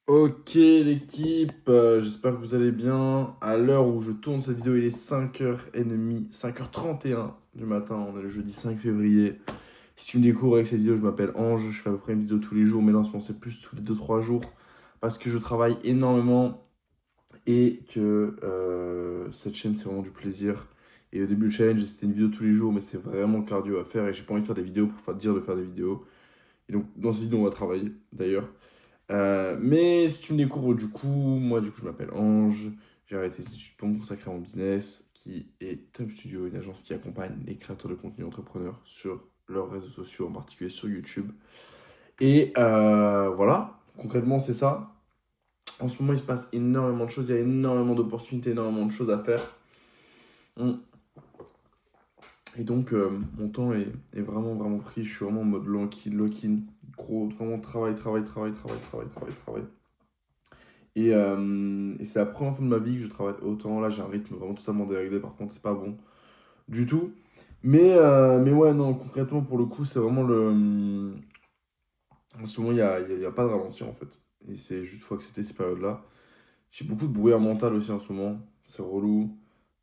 Ok l'équipe, j'espère que vous allez bien. À l'heure où je tourne cette vidéo, il est 5h30, 5h31 du matin, on est le jeudi 5 février. Si tu me découvres avec cette vidéo, je m'appelle Ange, je fais à peu près une vidéo tous les jours, mais là en ce moment c'est plus tous les 2-3 jours, parce que je travaille énormément et que cette chaîne c'est vraiment du plaisir. Et au début le challenge c'était une vidéo tous les jours, mais c'est vraiment cardio à faire et j'ai pas envie de faire des vidéos pour dire de faire des vidéos. Et donc dans cette vidéo on va travailler d'ailleurs. Mais si tu me découvres du coup, moi du coup je m'appelle Ange, j'ai arrêté les études pour me consacrer à mon business qui est Tom Studio, une agence qui accompagne les créateurs de contenu entrepreneurs sur leurs réseaux sociaux, en particulier sur YouTube. Et voilà, concrètement c'est ça. En ce moment il se passe énormément de choses, il y a énormément d'opportunités, énormément de choses à faire. Mm. Et donc mon temps est vraiment vraiment pris, je suis vraiment en mode lock-in, gros, vraiment travail, travail, travail, travail, travail, travail, travail. Et c'est la première fois de ma vie que je travaille autant. Là, j'ai un rythme vraiment totalement déréglé. Par contre, c'est pas bon du tout. Mais ouais, non, concrètement, pour le coup, c'est vraiment le. En ce moment, il y a pas de ralentir en fait. Et c'est juste, faut accepter ces périodes-là. J'ai beaucoup de brouillard mental aussi en ce moment. C'est relou.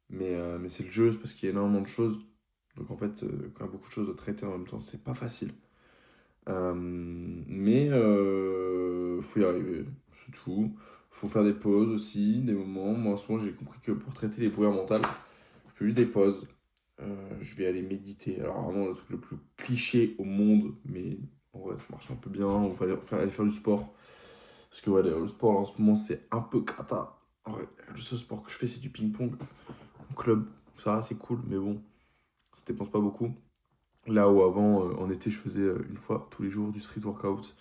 Mais c'est le jeu, c'est parce qu'il y a énormément de choses. Donc en fait, quand il y a beaucoup de choses à traiter en même temps, c'est pas facile. Mais faut y arriver, c'est tout. Faut faire des pauses aussi, des moments. Moi, en ce moment, j'ai compris que pour traiter les brouillards mentales, je fais juste des pauses. Je vais aller méditer. Alors, vraiment, le truc le plus cliché au monde, mais en vrai, ça marche un peu bien. On va aller faire du sport. Parce que, ouais, le sport, là, en ce moment, c'est un peu cata. En vrai, le seul sport que je fais, c'est du ping-pong en club. Ça, c'est cool, mais bon, ça dépense pas beaucoup. Là où avant, en été, je faisais une fois tous les jours du street workout.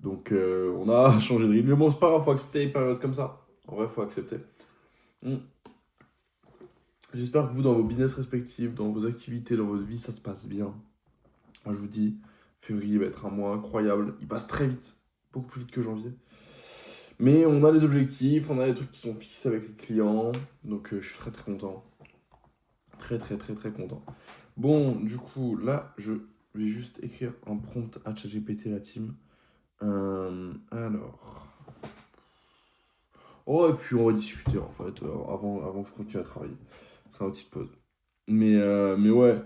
Donc on a changé de rythme. Mais bon, c'est pas grave, faut accepter une période comme ça. En vrai, faut accepter. Hmm. J'espère que vous, dans vos business respectifs, dans vos activités, dans votre vie, ça se passe bien. Moi, je vous dis, février va être un mois incroyable. Il passe très vite, beaucoup plus vite que janvier. Mais on a des objectifs, on a des trucs qui sont fixés avec les clients. Donc je suis très très content. Très très très très content. Bon, du coup, là, je vais juste écrire un prompt à ChatGPT, la team. Alors. Oh, et puis on va discuter en fait, avant que je continue à travailler. C'est une petite pause. Mais ouais,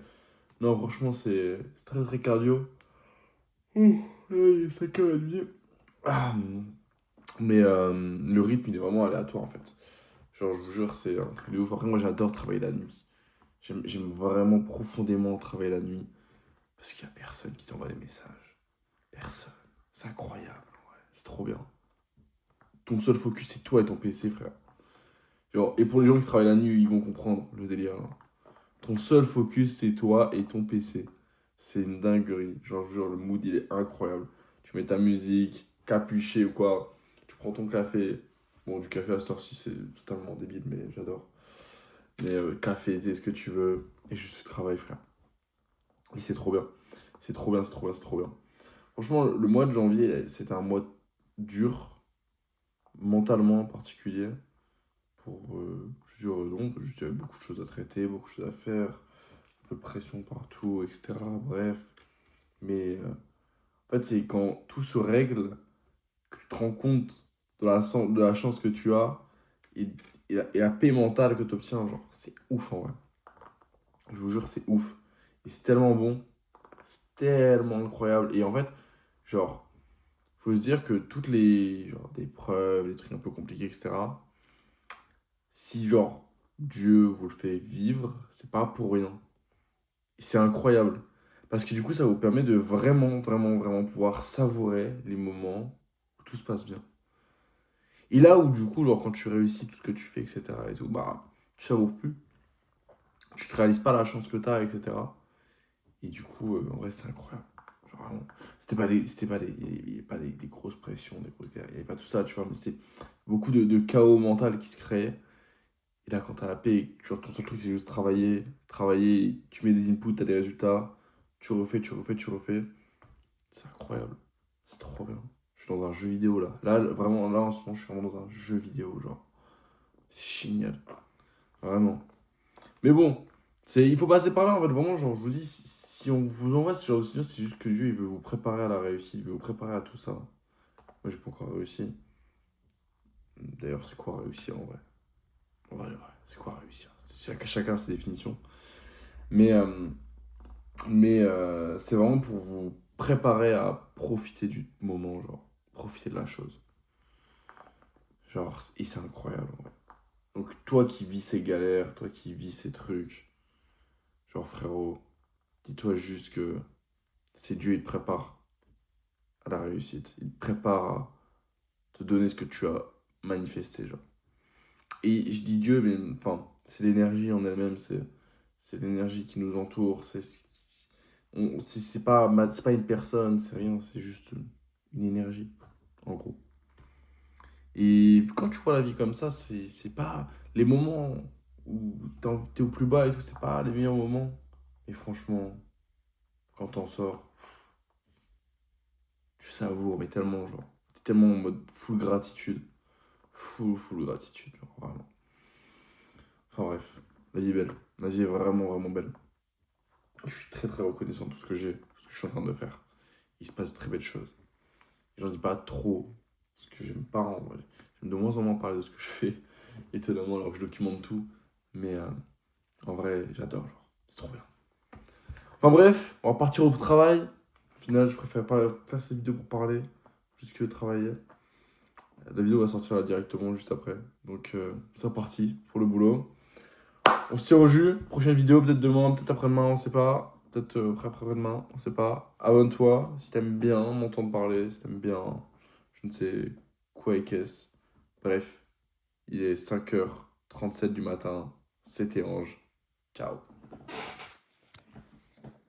non, franchement, c'est très très cardio. Ouh, là, il est 5h30. Ah, mais le rythme, il est vraiment aléatoire en fait. Genre, je vous jure, c'est un truc de ouf. Après, moi, j'adore travailler la nuit. J'aime vraiment profondément travailler la nuit. Parce qu'il n'y a personne qui t'envoie des messages. Personne. C'est incroyable, ouais. C'est trop bien. Ton seul focus, c'est toi et ton PC, frère. Genre, et pour les gens qui travaillent la nuit, ils vont comprendre le délire, hein. Ton seul focus, c'est toi et ton PC. C'est une dinguerie. Genre, je vous jure, le mood, il est incroyable. Tu mets ta musique, capuché ou quoi. Tu prends ton café. Bon, du café à cette heure-ci, c'est totalement débile, mais j'adore. Mais café, thé, ce que tu veux. Et juste tu travailles, frère. Et c'est trop bien. C'est trop bien, c'est trop bien, c'est trop bien. Franchement, le mois de janvier, c'était un mois dur, mentalement en particulier. Pour plusieurs raisons. Juste, il y avait beaucoup de choses à traiter, beaucoup de choses à faire, un peu de pression partout, etc. Bref. Mais en fait, c'est quand tout se règle que tu te rends compte de la chance que tu as et, et la paix mentale que tu obtiens. Genre, c'est ouf en vrai. Je vous jure, c'est ouf. Et c'est tellement bon, c'est tellement incroyable. Et en fait, genre, faut se dire que toutes les genre, des preuves, des trucs un peu compliqués, etc. Si genre Dieu vous le fait vivre, c'est pas pour rien. C'est incroyable. Parce que du coup, ça vous permet de vraiment, vraiment, vraiment pouvoir savourer les moments où tout se passe bien. Et là où, du coup, genre, quand tu réussis tout ce que tu fais, etc., et tout, bah, tu savoures plus. Tu te réalises pas la chance que tu as, etc. Et du coup, en vrai, c'est incroyable. Genre, vraiment, il y avait pas des grosses pressions, des grosses guerres, il n'y avait pas tout ça, tu vois, mais c'était beaucoup de chaos mental qui se créait. Et là, quand t'as la paix, genre, ton seul truc, c'est juste travailler, travailler, tu mets des inputs, t'as des résultats, tu refais, tu refais, tu refais. C'est incroyable. C'est trop bien. Je suis dans un jeu vidéo là. Là, vraiment, là en ce moment, je suis vraiment dans un jeu vidéo, genre. C'est génial. Vraiment. Mais bon, il faut passer par là en fait. Vraiment, genre, je vous dis, si on vous envoie ce genre de signaux, c'est juste que Dieu, il veut vous préparer à la réussite, il veut vous préparer à tout ça. Moi, j'ai pas encore réussi. D'ailleurs, c'est quoi réussir en vrai? En vrai, c'est quoi réussir? Chacun ses définitions. Mais, c'est vraiment pour vous préparer à profiter du moment, genre. Profiter de la chose. Genre, et c'est incroyable, en vrai. Donc, toi qui vis ces galères, toi qui vis ces trucs, genre, frérot, dis-toi juste que c'est Dieu, il te prépare à la réussite. Il te prépare à te donner ce que tu as manifesté, genre. Et je dis Dieu, mais enfin, c'est l'énergie en elle-même, c'est l'énergie qui nous entoure, c'est pas une personne, c'est rien, c'est juste une énergie, en gros. Et quand tu vois la vie comme ça, c'est pas les moments où t'es au plus bas et tout, c'est pas les meilleurs moments. Et franchement, quand t'en sors, tu savoures, mais tellement, genre, t'es tellement en mode full gratitude. Full gratitude, genre, vraiment. Enfin bref, la vie est belle. La vie est vraiment, vraiment belle. Je suis très, très reconnaissant de tout ce que j'ai, tout ce que je suis en train de faire. Il se passe de très belles choses. Et j'en dis pas trop, parce que j'aime pas en vrai. J'aime de moins en moins parler de ce que je fais, étonnamment, alors que je documente tout. Mais en vrai, j'adore, genre. C'est trop bien. Enfin bref, on va partir au travail. Au final, je préfère pas faire cette vidéo pour parler, plus que travailler. La vidéo va sortir là directement juste après. Donc c'est reparti pour le boulot. On se tire au jus. Prochaine vidéo, peut-être demain, peut-être après-demain, on sait pas. Peut-être après-demain, on sait pas. Abonne-toi si t'aimes bien m'entendre parler, si t'aimes bien, je ne sais quoi et qu'est-ce. Bref, il est 5h37 du matin. C'était Ange. Ciao.